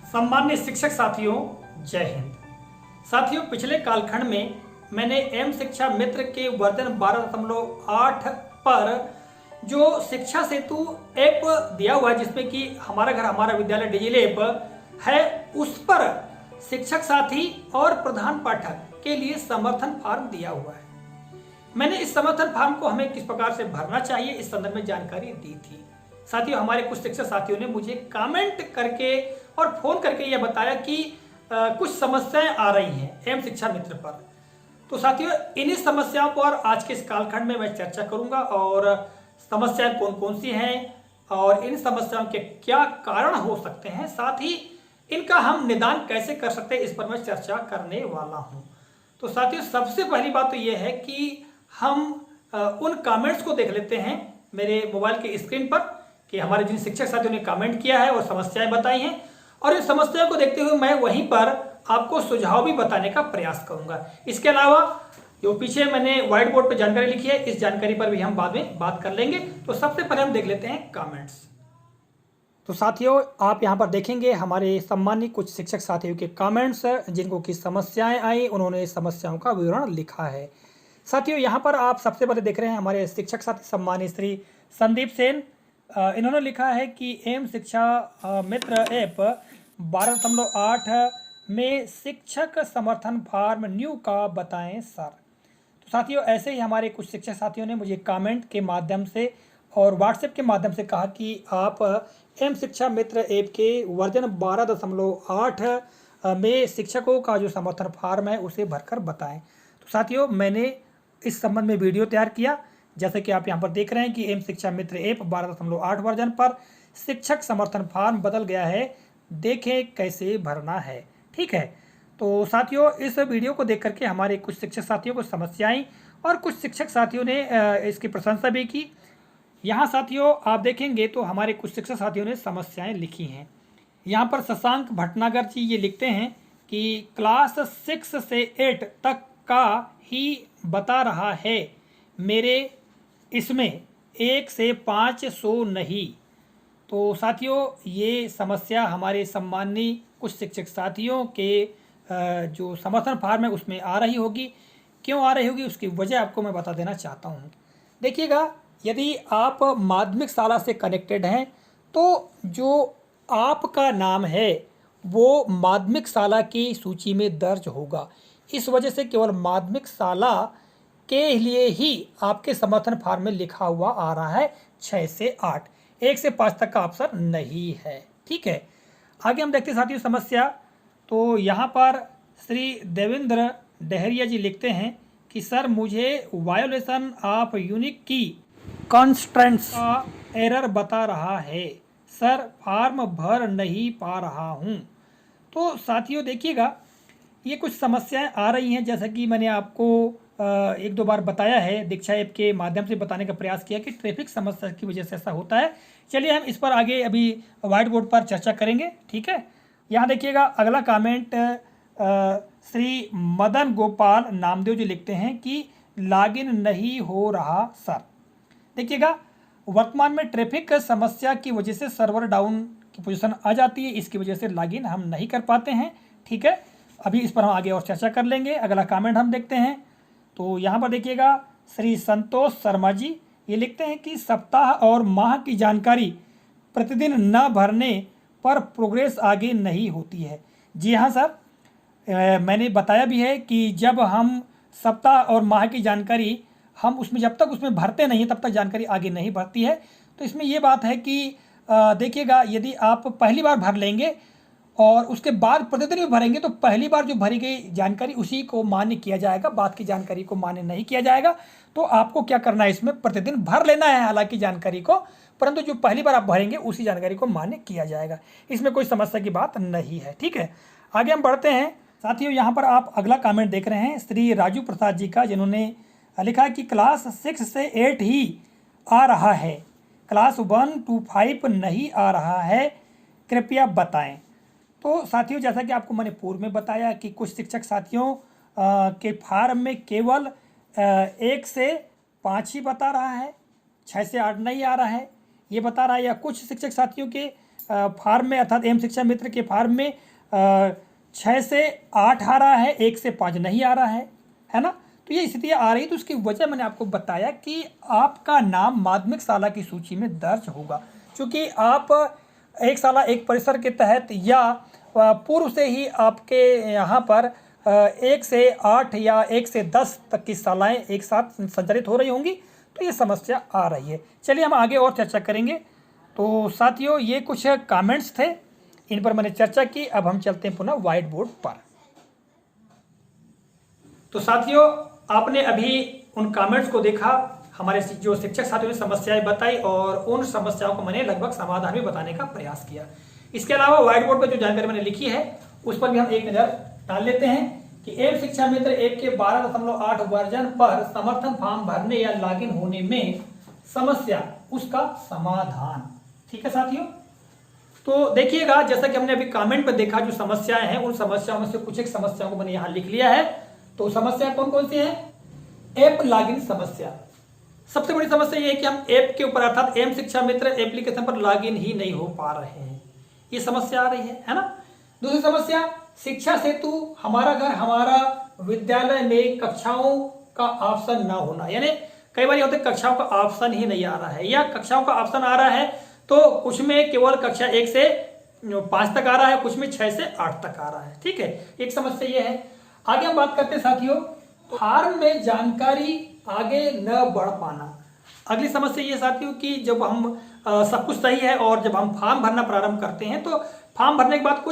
सम्मान्य शिक्षक साथियों, जय हिंद। साथियों, पिछले कालखंड में मैंने एम शिक्षा मित्र के वर्जन 12.8 पर जो शिक्षा सेतु ऐप दिया हुआ है, जिसमें कि हमारा घर हमारा विद्यालय डिजिटल ऐप है, उस पर शिक्षक साथी और प्रधान पाठक के लिए समर्थन फॉर्म दिया हुआ है। मैंने इस समर्थन फॉर्म को हमें किस प्रकार से भरना चाहिए इस संदर्भ में जानकारी दी थी। साथियों, हमारे कुछ शिक्षक साथियों ने मुझे कमेंट करके और फोन करके यह बताया कि कुछ समस्याएं आ रही हैं एम शिक्षा मित्र पर। तो साथियों, इन्हीं समस्याओं पर आज के इस कालखंड में मैं चर्चा करूंगा और समस्याएं कौन कौन सी हैं और इन समस्याओं के क्या कारण हो सकते हैं, साथ ही इनका हम निदान कैसे कर सकते हैं, इस पर मैं चर्चा करने वाला हूं। तो साथियों, सबसे पहली बात तो यह है कि हम उन कमेंट्स को देख लेते हैं मेरे मोबाइल के स्क्रीन पर कि हमारे जिन शिक्षक साथियों ने कमेंट किया है और समस्याएं बताई हैं, और इन समस्याओं को देखते हुए मैं वहीं पर आपको सुझाव भी बताने का प्रयास करूंगा। इसके अलावा जो पीछे मैंने व्हाइट बोर्ड पर जानकारी लिखी है, इस जानकारी पर भी हम बाद में बात कर लेंगे। तो सबसे पहले हम देख लेते हैं कमेंट्स। तो साथियों, आप यहाँ पर देखेंगे हमारे सम्मानित कुछ शिक्षक साथियों के कमेंट्स, जिनको की समस्याएं आई, उन्होंने समस्याओं का विवरण लिखा है। साथियों, यहाँ पर आप सबसे पहले देख रहे हैं हमारे शिक्षक साथी सम्मानित श्री संदीप सेन। इन्होंने लिखा है कि एम शिक्षा मित्र ऐप 12.8 में शिक्षक समर्थन फॉर्म न्यू का बताएं सर। तो साथियों, ऐसे ही हमारे कुछ शिक्षक साथियों ने मुझे कमेंट के माध्यम से और व्हाट्सएप के माध्यम से कहा कि आप एम शिक्षा मित्र ऐप के वर्जन 12.8 में शिक्षकों का जो समर्थन फॉर्म है उसे भरकर बताएं। तो साथियों, मैंने इस संबंध में वीडियो तैयार किया, जैसे कि आप यहाँ पर देख रहे हैं कि एम शिक्षा मित्र ऐप 12.8 वर्जन पर शिक्षक समर्थन फॉर्म बदल गया है, देखें कैसे भरना है। ठीक है, तो साथियों, इस वीडियो को देख करके हमारे कुछ शिक्षक साथियों को समस्याएं और कुछ शिक्षक साथियों ने इसकी प्रशंसा भी की। यहाँ साथियों आप देखेंगे तो हमारे कुछ शिक्षक साथियों ने समस्याएं लिखी हैं। यहाँ पर शशांक भटनागर जी ये लिखते हैं कि क्लास 6 से 8 तक का ही बता रहा है, मेरे इसमें 1 से 500 नहीं। तो साथियों, ये समस्या हमारे सम्मानीय कुछ शिक्षक साथियों के जो समर्थन फॉर्म है उसमें आ रही होगी। क्यों आ रही होगी उसकी वजह आपको मैं बता देना चाहता हूँ। देखिएगा, यदि आप माध्यमिक शाला से कनेक्टेड हैं तो जो आपका नाम है वो माध्यमिक शाला की सूची में दर्ज होगा। इस वजह से केवल माध्यमिक शाला के लिए ही आपके समर्थन फॉर्म में लिखा हुआ आ रहा है 6 से 8, 1 से 5 तक का ऑप्शन नहीं है। ठीक है, आगे हम देखते हैं साथियों समस्या। तो यहाँ पर श्री देवेंद्र डहरिया जी लिखते हैं कि सर, मुझे वायोलेशन ऑफ यूनिक की कॉन्स्टेंट्स का एरर बता रहा है सर, फॉर्म भर नहीं पा रहा हूँ। तो साथियों देखिएगा, ये कुछ समस्याएं आ रही हैं, जैसा कि मैंने आपको 1-2 बार बताया है, दीक्षा ऐप के माध्यम से बताने का प्रयास किया कि ट्रैफिक समस्या की वजह से ऐसा होता है। चलिए हम इस पर आगे अभी व्हाइट बोर्ड पर चर्चा करेंगे। ठीक है, यहाँ देखिएगा अगला कमेंट श्री मदन गोपाल नामदेव जी लिखते हैं कि लॉगिन नहीं हो रहा सर। देखिएगा, वर्तमान में ट्रैफिक समस्या की वजह से सर्वर डाउन की पोजीशन आ जाती है, इसकी वजह से लॉगिन हम नहीं कर पाते हैं। ठीक है, अभी इस पर हम आगे और चर्चा कर लेंगे। अगला कमेंट हम देखते हैं। तो यहाँ पर देखिएगा श्री संतोष शर्मा जी ये लिखते हैं कि सप्ताह और माह की जानकारी प्रतिदिन न भरने पर प्रोग्रेस आगे नहीं होती है। जी हाँ सर, मैंने बताया भी है कि जब हम सप्ताह और माह की जानकारी हम उसमें जब तक उसमें भरते नहीं तब तक जानकारी आगे नहीं बढ़ती है। तो इसमें ये बात है कि देखिएगा, यदि आप पहली बार भर लेंगे और उसके बाद प्रतिदिन भी भरेंगे तो पहली बार जो भरी गई जानकारी उसी को मान्य किया जाएगा, बाद की जानकारी को मान्य नहीं किया जाएगा। तो आपको क्या करना है, इसमें प्रतिदिन भर लेना है हालांकि जानकारी को, परंतु जो पहली बार आप भरेंगे उसी जानकारी को मान्य किया जाएगा। इसमें कोई समस्या की बात नहीं है। ठीक है, आगे हम बढ़ते हैं। साथियों, यहाँ पर आप अगला कमेंट देख रहे हैं श्री राजू प्रसाद जी का, जिन्होंने लिखा है कि क्लास 6 से 8 ही आ रहा है, क्लास 1 to 5 नहीं आ रहा है, कृपया बताएं। तो साथियों, जैसा कि आपको मैंने पूर्व में बताया कि कुछ शिक्षक साथियों के फॉर्म में केवल 1 से 5 ही बता रहा है, 6 से 8 नहीं आ रहा है। ये बता रहा है, या कुछ शिक्षक साथियों के फार्म में अर्थात एम शिक्षा मित्र के फार्म में 6 से 8 आ रहा है, 1 से 5 नहीं आ रहा है ना। तो ये स्थिति आ रही, तो उसकी वजह मैंने आपको बताया कि आपका नाम माध्यमिक शाला की सूची में दर्ज होगा, क्योंकि आप एक शाला एक परिसर के तहत या पूर्व से ही आपके यहाँ पर 1 से 8 या 1 से 10 तक की शालाएँ एक साथ संचालित हो रही होंगी, तो ये समस्या आ रही है। चलिए हम आगे और चर्चा करेंगे। तो साथियों, ये कुछ कमेंट्स थे, इन पर मैंने चर्चा की। अब हम चलते हैं पुनः व्हाइट बोर्ड पर। तो साथियों, आपने अभी उन कमेंट्स को देखा, हमारे जो शिक्षक साथियों ने समस्याएं बताई और उन समस्याओं को मैंने लगभग समाधान भी बताने का प्रयास किया। इसके अलावा व्हाइट बोर्ड पर जो जानकारी मैंने लिखी है उस पर भी हम एक नजर डाल लेते हैं कि एम शिक्षा मित्र 1 के 12.8 वर्जन पर समर्थन फॉर्म भरने या लॉगिन होने में समस्या, उसका समाधान। ठीक है साथियों, तो देखिएगा, जैसा कि हमने अभी कमेंट पर देखा, जो समस्याएं हैं उन समस्याओं में से कुछ एक समस्याओं को मैंने यहां लिख लिया है। तो समस्या कौन कौन सी है? ऐप लॉगिन समस्या। सबसे बड़ी समस्या यह है कि हम ऐप के ऊपर अर्थात एम शिक्षा मित्र एप्लीकेशन पर लॉगिन ही नहीं हो पा रहे हैं, ये समस्या आ रही है ना। दूसरी समस्या, शिक्षा सेतु हमारा घर हमारा विद्यालय में कक्षाओं का ऑप्शन ना होना, यानी कई बार होते कक्षाओं का ऑप्शन ही नहीं आ रहा है, या कक्षाओं का ऑप्शन आ रहा है तो कुछ में केवल कक्षा 1 से 5 तक आ रहा है, कुछ में 6 से 8 तक आ रहा है। ठीक है, एक समस्या ये है। आगे हम बात करते हैं साथियों, फॉर्म में जानकारी आगे न बढ़ पाना। अगली समस्या ये साथियों कि जब हम सब कुछ सही है और जब हम फॉर्म भरना प्रारंभ करते हैं तो फॉर्म भरने के बाद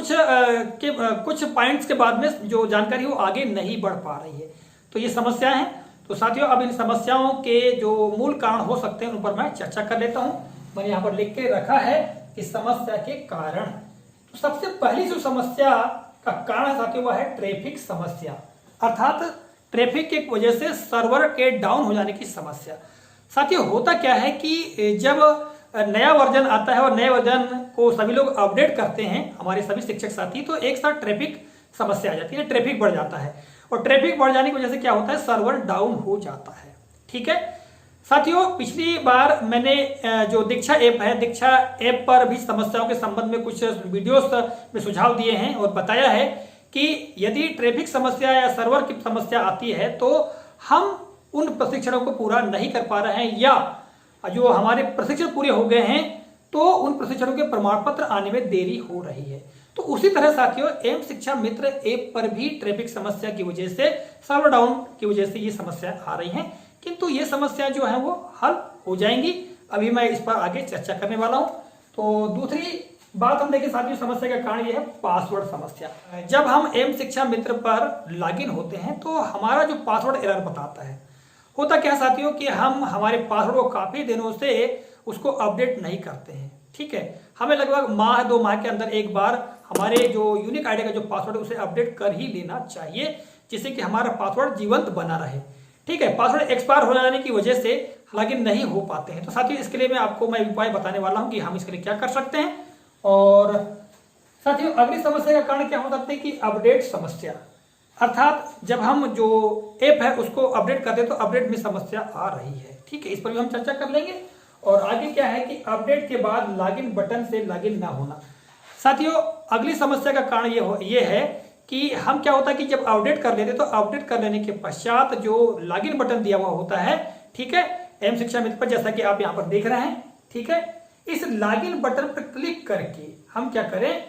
कुछ पॉइंट्स के बाद में जो जानकारी वो आगे नहीं बढ़ पा रही है, तो ये समस्या है। तो साथियों, अब इन समस्याओं के जो मूल कारण हो सकते हैं उन पर मैं चर्चा कर लेता हूं। मैंने यहाँ पर लिख के रखा है इस समस्या के कारण। तो सबसे पहली जो समस्या का कारण साथियों वह है ट्रैफिक समस्या, अर्थात ट्रैफिक की वजह से सर्वर के डाउन हो जाने की समस्या। साथियों, होता क्या है कि जब नया वर्जन आता है और नए वर्जन को सभी लोग अपडेट करते हैं, हमारे सभी शिक्षक साथी, तो एक साथ ट्रैफिक समस्या आ जाती है, ट्रैफिक बढ़ जाता है, और ट्रैफिक बढ़ जाने की वजह से क्या होता है, सर्वर डाउन हो जाता है। ठीक है साथियों, पिछली बार मैंने जो दीक्षा ऐप है, दीक्षा ऐप पर भी समस्याओं के संबंध में कुछ वीडियोस में सुझाव दिए हैं और बताया है कि यदि ट्रैफिक समस्या या सर्वर की समस्या आती है तो हम उन प्रशिक्षणों को पूरा नहीं कर पा रहे हैं, या जो हमारे प्रशिक्षण पूरे हो गए हैं तो उन प्रशिक्षणों के प्रमाण पत्र आने में देरी हो रही है। तो उसी तरह साथियों, एम शिक्षा मित्र ऐप पर भी ट्रैफिक समस्या की वजह से, सर्वर डाउन की वजह से ये समस्या आ रही हैं, किंतु ये समस्या जो है वो हल हो जाएंगी। अभी मैं इस पर आगे चर्चा करने वाला हूं। तो दूसरी बात हम देखें साथियों, समस्या का कारण ये है पासवर्ड समस्या। जब हम एम शिक्षा मित्र पर लॉगिन होते हैं तो हमारा जो पासवर्ड एरर बताता है, होता क्या साथियों कि हम हमारे पासवर्ड को काफी दिनों से उसको अपडेट नहीं करते हैं। ठीक है, हमें लगभग माह 2 माह के अंदर एक बार हमारे जो यूनिक आईडी का जो पासवर्ड है उसे अपडेट कर ही लेना चाहिए, जिससे कि हमारा पासवर्ड जीवंत बना रहे। ठीक है, पासवर्ड एक्सपायर हो जाने की वजह से लॉगिन नहीं हो पाते हैं। तो साथियों, इसके लिए मैं उपाय बताने वाला हूं कि हम इसके लिए क्या कर सकते हैं। और साथियों, अगली समस्या का कारण क्या हो सकता है कि अपडेट समस्या, अर्थात जब हम जो ऐप है उसको अपडेट करते हैं तो अपडेट में समस्या आ रही है। ठीक है, इस पर भी हम चर्चा कर लेंगे। और आगे क्या है कि अपडेट के बाद लॉगिन बटन से लॉगिन ना होना। साथियों, अगली समस्या का कारण ये है कि हम क्या होता है कि जब अपडेट कर लेते तो अपडेट कर लेने के पश्चात जो लॉगिन बटन दिया हुआ होता है, ठीक है, एम शिक्षा मित्र पर, जैसा कि आप यहाँ पर देख रहे हैं, ठीक है, इस लॉगिन बटन पर क्लिक करके हम क्या करें,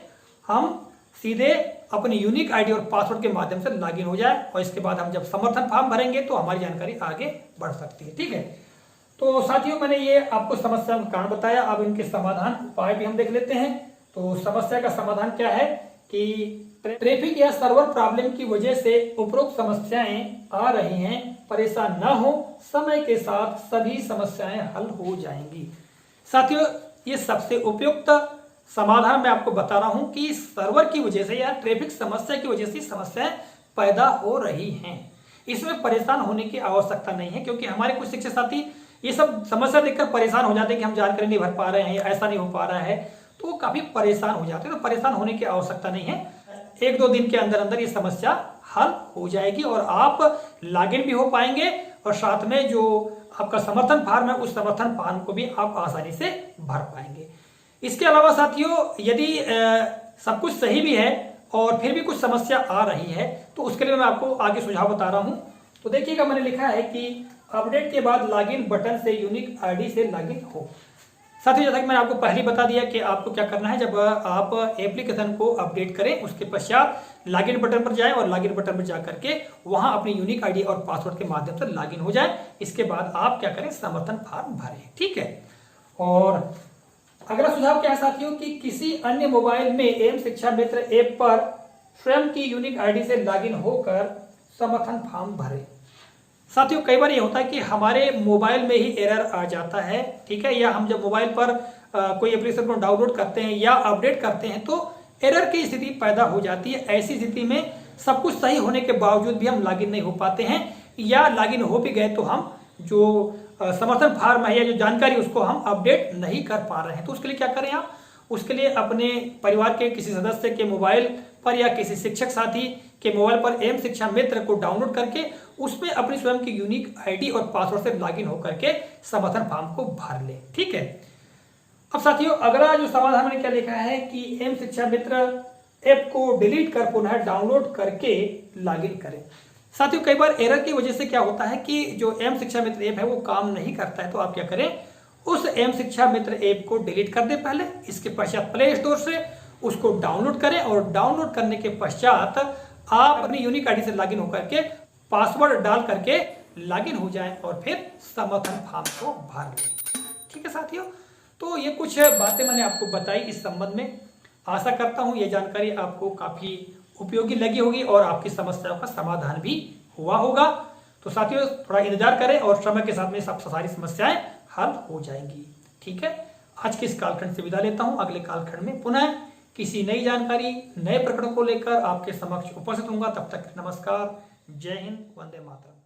हम सीधे अपनी यूनिक आईडी और पासवर्ड के माध्यम से लॉगिन हो जाए, और इसके बाद हम जब समर्थन फॉर्म भरेंगे तो हमारी जानकारी आगे बढ़ सकती है। ठीक है, तो साथियों, मैंने ये आपको समस्या का कारण बताया। अब इनके समाधान उपाय भी हम देख लेते हैं। तो समस्या का समाधान क्या है कि ट्रैफिक या सर्वर प्रॉब्लम की वजह से उपरोक्त समस्याएं आ रही हैं, परेशान न हो, समय के साथ सभी समस्याएं हल हो जाएंगी। साथियों, ये सबसे उपयुक्त समाधान मैं आपको बता रहा हूं कि सर्वर की वजह से या ट्रैफिक समस्या की वजह से समस्याएं पैदा हो रही हैं। इसमें परेशान होने की आवश्यकता नहीं है, क्योंकि हमारे कुछ शिक्षक साथी ये सब समस्या देखकर परेशान हो जाते हैं कि हम जानकारी नहीं भर पा रहे हैं, ऐसा नहीं हो पा रहा है, तो वो काफी परेशान हो जाते हैं। तो परेशान होने की आवश्यकता नहीं है, 1-2 दिन के अंदर अंदर ये समस्या हल हो जाएगी और आप लॉगिन भी हो पाएंगे और साथ में जो आपका समर्थन फॉर्म है उस समर्थन फॉर्म को भी आप आसानी से भर पाएंगे। इसके अलावा साथियों यदि सब कुछ सही भी है और फिर भी कुछ समस्या आ रही है तो उसके लिए मैं आपको आगे सुझाव बता रहा हूं। तो देखिएगा मैंने लिखा है कि अपडेट के बाद लॉगिन बटन से यूनिक आईडी से लॉगिन हो। साथियों जैसा कि मैंने आपको पहले बता दिया कि आपको क्या करना है, जब आप एप्लीकेशन को अपडेट करें उसके पश्चात लॉगिन बटन पर जाएं और लॉगिन बटन पर जाकर के वहां अपनी यूनिक आईडी और पासवर्ड के माध्यम से लॉगिन हो जाए। इसके बाद आप क्या करें, समर्थन फॉर्म भरें। ठीक है। और अगला सुझाव क्या है साथियों कि किसी अन्य मोबाइल में एम शिक्षा मित्र ऐप पर स्वयं की यूनिक आईडी से लॉगिन होकर समर्थन फॉर्म भरें। साथियों कई बार ये होता है कि हमारे मोबाइल में ही एरर आ जाता है, ठीक है, या हम जब मोबाइल पर कोई एप्लीकेशन को डाउनलोड करते हैं या अपडेट करते हैं तो एरर की स्थिति पैदा हो जाती है। ऐसी स्थिति में सब कुछ सही होने के बावजूद भी हम लॉगिन नहीं हो पाते हैं, या लॉगिन हो भी गए तो हम जो समर्थन फॉर्म है या जो जानकारी उसको हम अपडेट नहीं कर पा रहे हैं। तो उसके लिए क्या करें आप, उसके लिए अपने परिवार के किसी सदस्य के मोबाइल पर या किसी शिक्षक साथी के मोबाइल पर एम शिक्षा मित्र को डाउनलोड करके उसमें अपनी स्वयं की यूनिक आईडी और पासवर्ड से लॉगिन होकर के समर्थन फॉर्म को भर लें। ठीक है। अब साथियों अगला जो समाधान मैंने क्या लिखा है कि एम शिक्षा मित्र ऐप को डिलीट कर पुनः डाउनलोड करके लॉगिन करें। साथियों कई बार एरर की वजह से क्या होता है कि जो एम शिक्षा मित्र ऐप है वो काम नहीं करता है। तो आप क्या करें, उस एम शिक्षा मित्र ऐप को डिलीट कर दें पहले, इसके पश्चात प्ले स्टोर से उसको डाउनलोड करें और डाउनलोड करने के पश्चात आप अपनी यूनिक आईडी से लॉगिन होकर के पासवर्ड डाल करके लॉगिन हो जाएं और फिर समर्थन फॉर्म को भर लें। ठीक है साथियों, तो ये कुछ बातें मैंने आपको बताई इस संबंध में। आशा करता हूं ये जानकारी आपको काफी उपयोगी लगी होगी और आपकी समस्याओं का समाधान भी हुआ होगा। तो साथियों थोड़ा इंतजार करें और समय के साथ में सब सारी समस्याएं हल हो जाएंगी। ठीक है, आज के इस कालखंड से विदा लेता हूं। अगले कालखंड में पुनः किसी नई जानकारी, नए प्रकरण को लेकर आपके समक्ष उपस्थित होऊंगा। तब तक नमस्कार, जय हिंद, वंदे मातरम।